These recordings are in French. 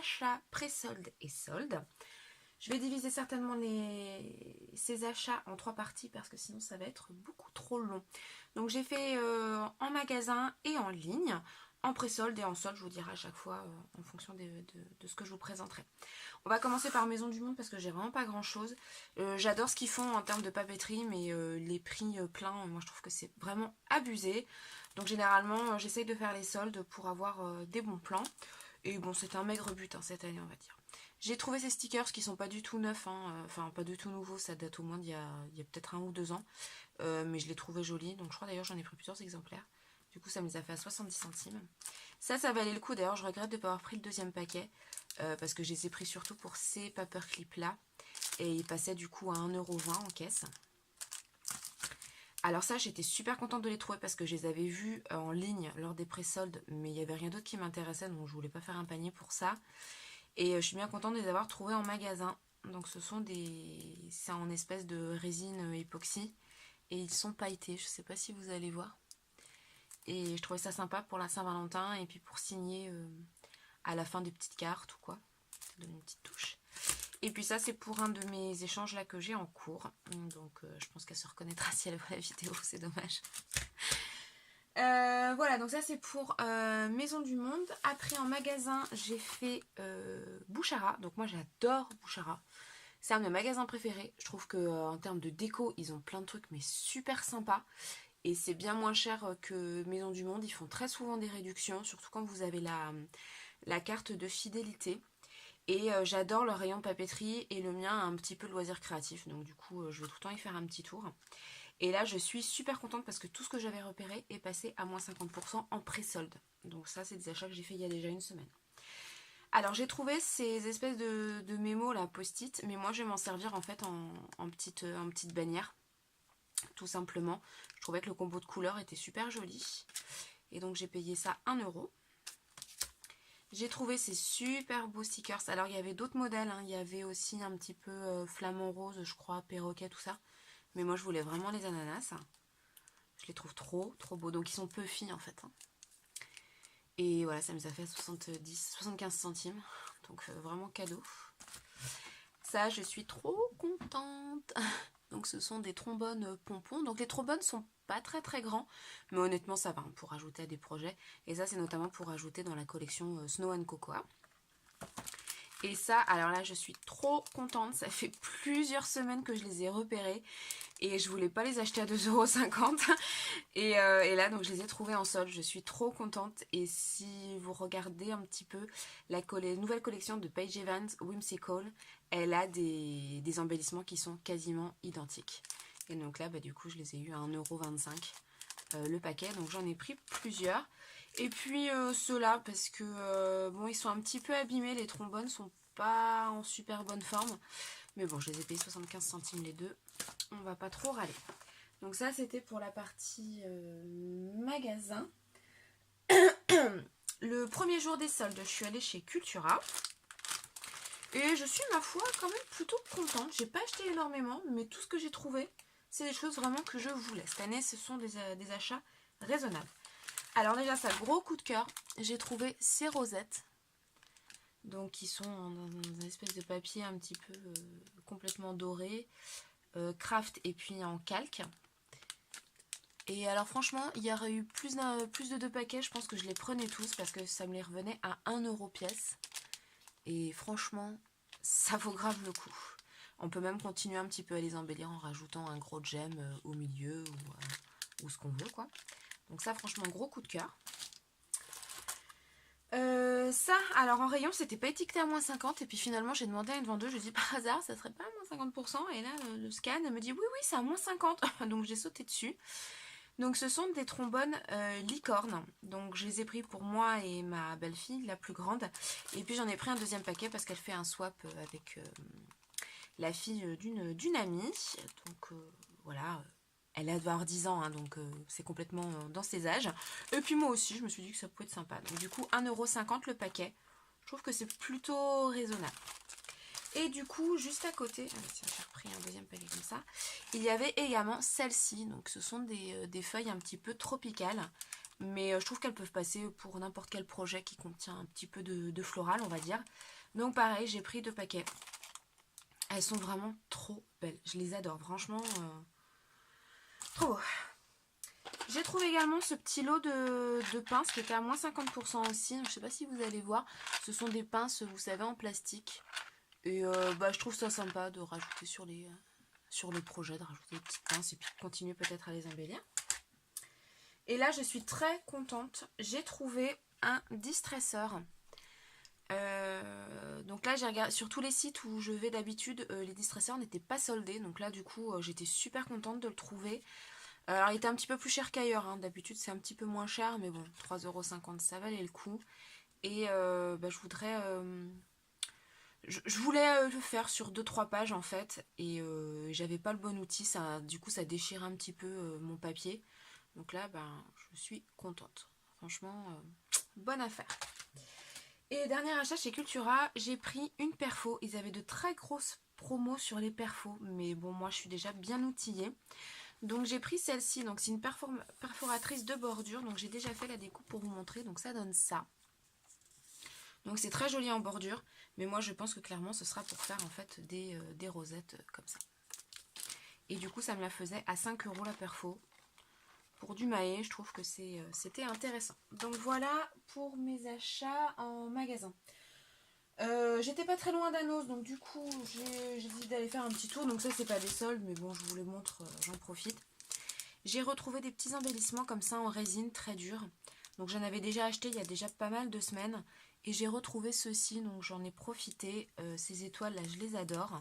achats pré-soldes et soldes. Je vais diviser certainement ces achats en 3 parties parce que sinon ça va être beaucoup trop long. Donc j'ai fait en magasin et en ligne, en pré-solde et en solde, je vous dirai à chaque fois en fonction de ce que je vous présenterai. On va commencer par Maison du Monde parce que j'ai vraiment pas grand chose. J'adore ce qu'ils font en termes de papeterie, mais les prix pleins, moi je trouve que c'est vraiment abusé. Donc généralement j'essaye de faire les soldes pour avoir des bons plans. Et bon, c'est un maigre but cette année, on va dire. J'ai trouvé ces stickers qui sont pas du tout neufs, enfin pas du tout nouveaux, ça date au moins d'il y a peut-être 1 ou 2 ans. Mais je les trouvais jolis, donc je crois d'ailleurs j'en ai pris plusieurs exemplaires. Du coup ça me les a fait à 70 centimes. Ça valait le coup, d'ailleurs je regrette de ne pas avoir pris le deuxième paquet. Parce que je les ai pris surtout pour ces paperclips là. Et ils passaient du coup à 1,20 € en caisse. Alors ça, j'étais super contente de les trouver parce que je les avais vus en ligne lors des pré-soldes, mais il n'y avait rien d'autre qui m'intéressait, donc je voulais pas faire un panier pour ça. Et je suis bien contente de les avoir trouvés en magasin. Donc ce sont c'est en espèce de résine époxy et ils sont pailletés, je sais pas si vous allez voir. Et je trouvais ça sympa pour la Saint-Valentin et puis pour signer à la fin des petites cartes ou quoi. Ça donne une petite touche. Et puis ça c'est pour un de mes échanges là que j'ai en cours. Donc je pense qu'elle se reconnaîtra si elle voit la vidéo, c'est dommage. Voilà, donc ça c'est pour Maison du Monde. Après en magasin j'ai fait Bouchara. Donc moi j'adore Bouchara. C'est un de mes magasins préférés. Je trouve que en termes de déco ils ont plein de trucs mais super sympas. Et c'est bien moins cher que Maison du Monde. Ils font très souvent des réductions, surtout quand vous avez la carte de fidélité. Et j'adore leur rayon papeterie et le mien a un petit peu de loisir créatif. Donc du coup je vais tout le temps y faire un petit tour. Et là je suis super contente parce que tout ce que j'avais repéré est passé à moins 50% en pré-solde. Donc ça c'est des achats que j'ai fait il y a déjà 1 semaine. Alors j'ai trouvé ces espèces de mémos là, post-it, mais moi je vais m'en servir en fait en petite bannière. Tout simplement. Je trouvais que le combo de couleurs était super joli. Et donc j'ai payé ça 1 €. J'ai trouvé ces super beaux stickers. Alors il y avait d'autres modèles, il y avait aussi un petit peu flamant rose, je crois, perroquet, tout ça. Mais moi je voulais vraiment les ananas. Je les trouve trop beaux. Donc ils sont puffy en fait. Et voilà, ça me a fait 75 centimes. Donc vraiment cadeau. Ça, je suis trop contente. Donc ce sont des trombones pompons. Donc les trombones sont pas très grands, mais honnêtement ça va pour ajouter à des projets. Et ça c'est notamment pour ajouter dans la collection Snow and Cocoa. Et ça, alors là je suis trop contente, ça fait plusieurs semaines que je les ai repérés et je voulais pas les acheter à 2,50 €. Et là donc je les ai trouvés en solde, je suis trop contente. Et si vous regardez un petit peu la nouvelle collection de Paige Evans, Whimsical, elle a des embellissements qui sont quasiment identiques. Et donc là du coup je les ai eu à 1,25 € le paquet, donc j'en ai pris plusieurs. Et puis ceux-là parce que bon ils sont un petit peu abîmés, les trombones sont pas en super bonne forme. Mais bon je les ai payés 75 centimes les deux, on va pas trop râler. Donc ça c'était pour la partie magasin. Le premier jour des soldes je suis allée chez Cultura. Et je suis ma foi quand même plutôt contente. J'ai pas acheté énormément, mais tout ce que j'ai trouvé c'est des choses vraiment que je voulais. Cette année ce sont des achats raisonnables. Alors déjà ça, gros coup de cœur, j'ai trouvé ces rosettes. Donc qui sont dans une espèce de papier un petit peu complètement doré. Craft et puis en calque. Et alors franchement, il y aurait eu plus de 2 paquets, je pense que je les prenais tous parce que ça me les revenait à 1 € pièce. Et franchement, ça vaut grave le coup. On peut même continuer un petit peu à les embellir en rajoutant un gros gemme au milieu ou ce qu'on veut quoi. Donc ça franchement gros coup de cœur. Ça, alors en rayon c'était pas étiqueté à moins 50 et puis finalement j'ai demandé à une vendeuse, je dis par hasard ça serait pas à moins 50%, et là le scan elle me dit oui c'est à moins 50. Donc j'ai sauté dessus. Donc ce sont des trombones licorne, donc je les ai pris pour moi et ma belle-fille, la plus grande, et puis j'en ai pris un deuxième paquet parce qu'elle fait un swap avec la fille d'une amie, donc voilà. Elle a avoir 10 ans, donc c'est complètement dans ses âges. Et puis moi aussi, je me suis dit que ça pouvait être sympa. Donc du coup, 1,50 € le paquet. Je trouve que c'est plutôt raisonnable. Et du coup, juste à côté, tiens, j'ai repris un deuxième paquet comme ça. Il y avait également celle-ci. Donc ce sont des feuilles un petit peu tropicales. Mais je trouve qu'elles peuvent passer pour n'importe quel projet qui contient un petit peu de floral, on va dire. Donc pareil, j'ai pris 2 paquets. Elles sont vraiment trop belles. Je les adore, franchement. Trop beau. J'ai trouvé également ce petit lot de pinces qui était à moins 50% aussi. Je ne sais pas si vous allez voir. Ce sont des pinces, vous savez, en plastique. Et je trouve ça sympa de rajouter sur les projets, de rajouter des petites pinces et puis de continuer peut-être à les embellir. Et là, je suis très contente. J'ai trouvé un distresseur. Donc là, j'ai regardé sur tous les sites où je vais d'habitude, les distresseurs n'étaient pas soldés. Donc là, du coup, j'étais super contente de le trouver. Alors, il était un petit peu plus cher qu'ailleurs. Hein. D'habitude, c'est un petit peu moins cher, mais bon, 3,50 €, ça valait le coup. Et je voudrais... je voulais le faire sur 2-3 pages en fait. Et j'avais pas le bon outil. Ça, du coup, ça déchirait un petit peu mon papier. Donc là, je suis contente. Franchement, bonne affaire. Et dernier achat chez Cultura, j'ai pris une perfo. Ils avaient de très grosses promos sur les perfos. Mais bon, moi, je suis déjà bien outillée. Donc j'ai pris celle-ci. Donc c'est une perforatrice de bordure. Donc j'ai déjà fait la découpe pour vous montrer. Donc ça donne ça. Donc c'est très joli en bordure. Mais moi, je pense que clairement, ce sera pour faire en fait des rosettes comme ça. Et du coup, ça me la faisait à 5 € la perfo. Pour du maé, je trouve que c'était intéressant. Donc voilà pour mes achats en magasin. J'étais pas très loin d'Anos, donc du coup j'ai dit d'aller faire un petit tour. Donc ça c'est pas des soldes, mais bon je vous les montre, j'en profite. J'ai retrouvé des petits embellissements comme ça en résine très dure. Donc j'en avais déjà acheté il y a déjà pas mal de semaines. Et j'ai retrouvé ceux-ci, donc j'en ai profité. Ces étoiles là je les adore.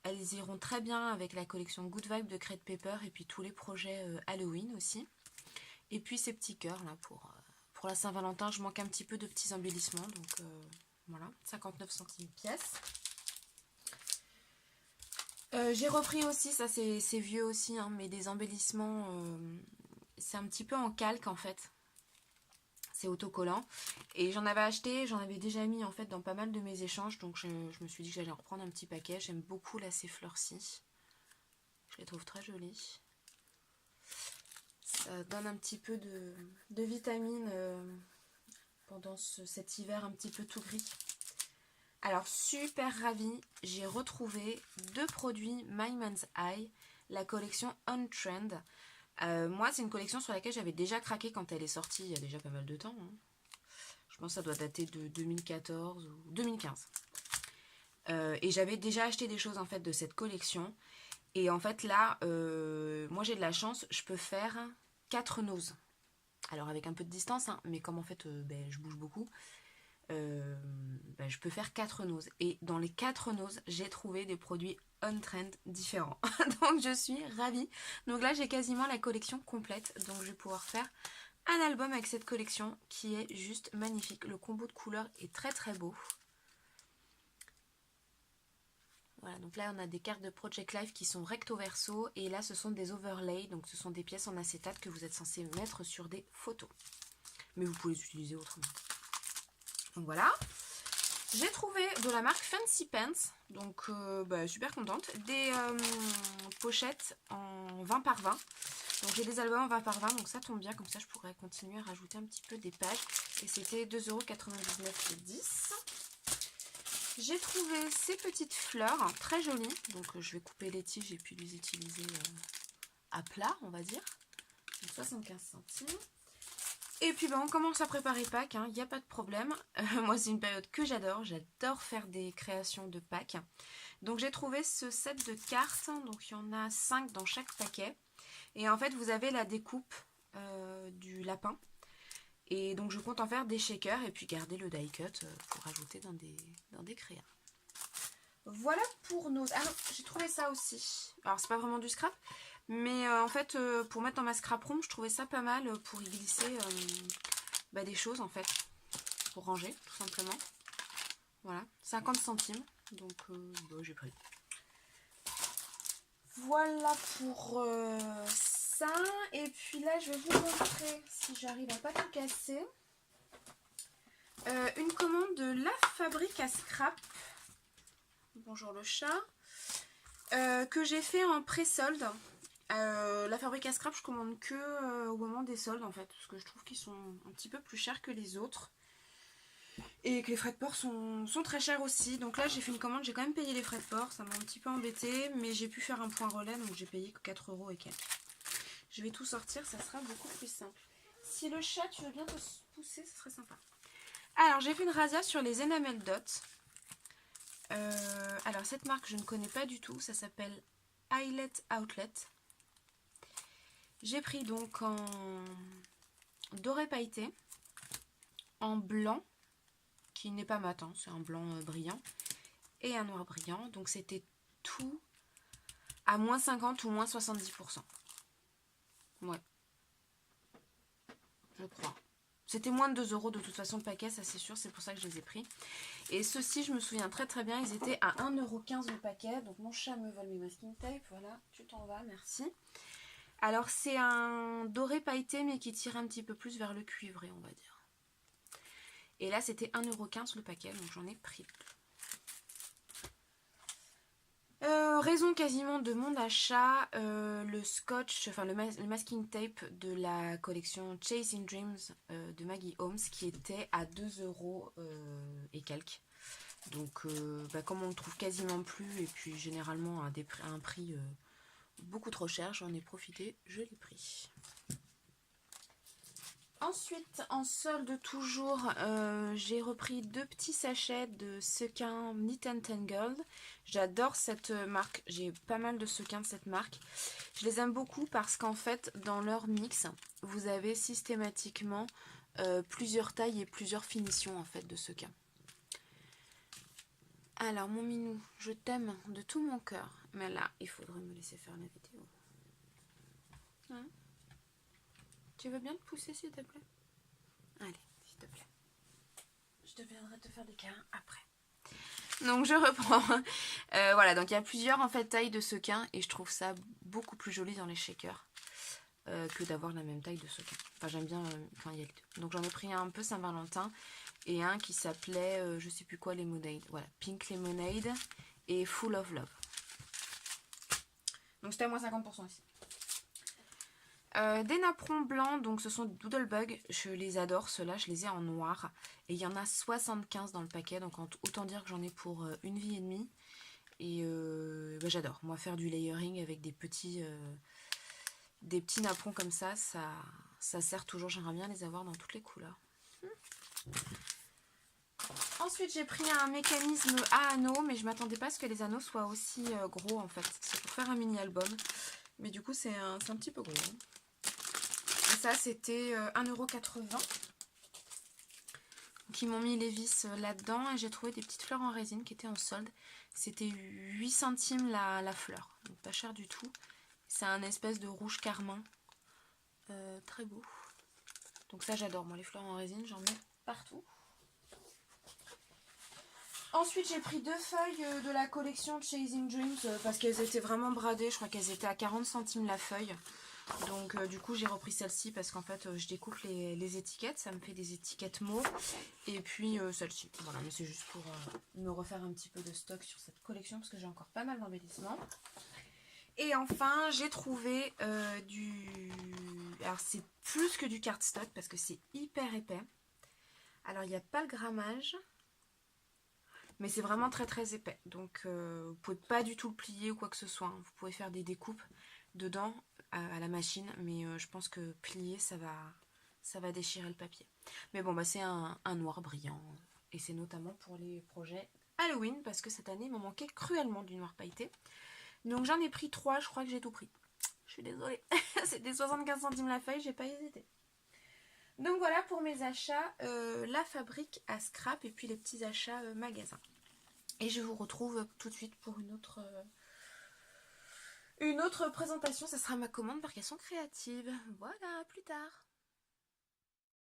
Elles iront très bien avec la collection Good Vibe de Crate Paper et puis tous les projets Halloween aussi. Et puis ces petits cœurs là pour la Saint-Valentin. Je manque un petit peu de petits embellissements. Donc voilà, 59 centimes pièce. J'ai repris aussi, ça c'est vieux aussi, hein, mais des embellissements. C'est un petit peu en calque en fait. C'est autocollant. Et j'en avais acheté, j'en avais déjà mis en fait dans pas mal de mes échanges. Donc je me suis dit que j'allais en reprendre un petit paquet. J'aime beaucoup là ces fleurs-ci. Je les trouve très jolies. Ça donne un petit peu de vitamine pendant cet hiver un petit peu tout gris. Alors super ravie, j'ai retrouvé 2 produits My Man's Eye, la collection On Trend. Moi c'est une collection sur laquelle j'avais déjà craqué quand elle est sortie il y a déjà pas mal de temps. Hein. Je pense que ça doit dater de 2014 ou 2015. Et j'avais déjà acheté des choses en fait de cette collection. Et en fait là, moi j'ai de la chance, je peux faire 4 noses. Alors avec un peu de distance, hein, mais comme en fait je bouge beaucoup, je peux faire 4 noses. Et dans les 4 noses, j'ai trouvé des produits on-trend différents. Donc je suis ravie. Donc là j'ai quasiment la collection complète. Donc je vais pouvoir faire un album avec cette collection qui est juste magnifique. Le combo de couleurs est très très beau. Voilà, donc là on a des cartes de Project Life qui sont recto verso et là ce sont des overlays, donc ce sont des pièces en acétate que vous êtes censé mettre sur des photos. Mais vous pouvez les utiliser autrement. Donc voilà. J'ai trouvé de la marque Fancy Pants, donc super contente, des pochettes en 20 par 20. Donc j'ai des albums en 20 par 20, donc ça tombe bien, comme ça je pourrais continuer à rajouter un petit peu des pages. Et c'était 2,99 € le 10. J'ai trouvé ces petites fleurs très jolies. Donc je vais couper les tiges et puis les utiliser à plat, on va dire. Donc 75 centimes. Et puis on commence à préparer Pâques, il n'y a pas de problème. Moi c'est une période que j'adore faire des créations de Pâques. Donc j'ai trouvé ce set de cartes, donc il y en a 5 dans chaque paquet. Et en fait vous avez la découpe du lapin. Et donc je compte en faire des shakers et puis garder le die cut pour ajouter dans des créas. Voilà pour nos... Ah non, j'ai trouvé ça aussi. Alors c'est pas vraiment du scrap, mais en fait pour mettre dans ma scrap room, je trouvais ça pas mal pour y glisser des choses en fait. Pour ranger tout simplement. Voilà, 50 centimes. Donc j'ai pris. Voilà pour ça. Et puis là je vais vous montrer si j'arrive à pas tout casser. Une commande de La Fabrique à Scrap. Bonjour le chat. Que j'ai fait en pré-solde. La Fabrique à Scrap, je commande que au moment des soldes en fait, parce que je trouve qu'ils sont un petit peu plus chers que les autres. Et que les frais de port sont très chers aussi. Donc là j'ai fait une commande, j'ai quand même payé les frais de port, ça m'a un petit peu embêté, mais j'ai pu faire un point relais, donc j'ai payé que 4 € et quelques. Je vais tout sortir, ça sera beaucoup plus simple. Si le chat, tu veux bien te pousser, ce serait sympa. Alors j'ai fait une razzia sur les Enamel Dots. Alors cette marque je ne connais pas du tout, ça s'appelle Eyelet Outlet. J'ai pris donc en doré pailleté, en blanc, qui n'est pas mat, hein, c'est un blanc brillant, et un noir brillant. Donc c'était tout à moins 50 ou moins 70%. Ouais, je crois. C'était moins de 2 € de toute façon le paquet, ça c'est sûr, c'est pour ça que je les ai pris. Et ceux-ci, je me souviens très très bien, ils étaient à 1,15 € le paquet. Donc mon chat me vole mes masking tape, voilà, tu t'en vas, merci. Alors c'est un doré pailleté mais qui tire un petit peu plus vers le cuivré, on va dire. Et là c'était 1,15 € le paquet, donc j'en ai pris deux. Raison quasiment de mon achat, le scotch, enfin le masking tape de la collection Chasing Dreams de Maggie Holmes qui était à 2 € et quelques. Donc comme on le trouve quasiment plus et puis généralement à un prix beaucoup trop cher, j'en ai profité, je l'ai pris. Ensuite, en solde toujours, j'ai repris 2 petits sachets de sequins Knit and Tangled. J'adore cette marque, j'ai pas mal de sequins de cette marque. Je les aime beaucoup parce qu'en fait, dans leur mix, vous avez systématiquement plusieurs tailles et plusieurs finitions en fait de sequins. Alors mon minou, je t'aime de tout mon cœur, mais là, il faudrait me laisser faire la vidéo. Hein? Tu veux bien te pousser s'il te plaît? Allez, s'il te plaît. Je viendrai te faire des câlins après. Donc je reprends. Voilà, donc il y a plusieurs en fait tailles de sequins et je trouve ça beaucoup plus joli dans les shakers que d'avoir la même taille de sequins. Enfin j'aime bien quand il y a les deux. Donc j'en ai pris un peu Saint-Valentin et un qui s'appelait je sais plus quoi, Lemonade. Voilà, Pink Lemonade et Full of Love. Donc c'était à moins 50% ici. Des napperons blancs, donc ce sont Doodlebug, je les adore, ceux-là je les ai en noir. Et il y en a 75 dans le paquet, donc autant dire que j'en ai pour une vie et demie. Et j'adore, moi faire du layering avec des petits napperons comme ça sert toujours, j'aimerais bien les avoir dans toutes les couleurs. Ensuite j'ai pris un mécanisme à anneaux, mais je m'attendais pas à ce que les anneaux soient aussi gros en fait. C'est pour faire un mini album, mais du coup c'est un petit peu gros. Et ça c'était 1,80 €. Qui m'ont mis les vis là-dedans et j'ai trouvé des petites fleurs en résine qui étaient en solde. C'était 8 centimes la fleur, donc pas cher du tout. C'est un espèce de rouge carmin, très beau. Donc ça j'adore, moi les fleurs en résine j'en mets partout. Ensuite j'ai pris 2 feuilles de la collection Chasing Dreams parce qu'elles étaient vraiment bradées, je crois qu'elles étaient à 40 centimes la feuille. Donc du coup j'ai repris celle-ci parce qu'en fait je découpe les étiquettes, ça me fait des étiquettes mots. Et puis celle-ci, voilà, mais c'est juste pour me refaire un petit peu de stock sur cette collection parce que j'ai encore pas mal d'embellissements. Et enfin j'ai trouvé alors c'est plus que du cardstock parce que c'est hyper épais. Alors il n'y a pas le grammage, mais c'est vraiment très très épais. Donc vous pouvez pas du tout le plier ou quoi que ce soit, hein. Vous pouvez faire des découpes dedans à la machine, mais je pense que plier ça va déchirer le papier. Mais bon c'est un noir brillant et c'est notamment pour les projets Halloween parce que cette année il m'en manquait cruellement du noir pailleté. Donc j'en ai pris 3, je crois que j'ai tout pris. Je suis désolée, c'était 75 centimes la feuille, j'ai pas hésité. Donc voilà pour mes achats, la fabrique à scrap et puis les petits achats magasins. Et je vous retrouve tout de suite pour une autre présentation, ça sera ma commande par Création Créative. Voilà, à plus tard.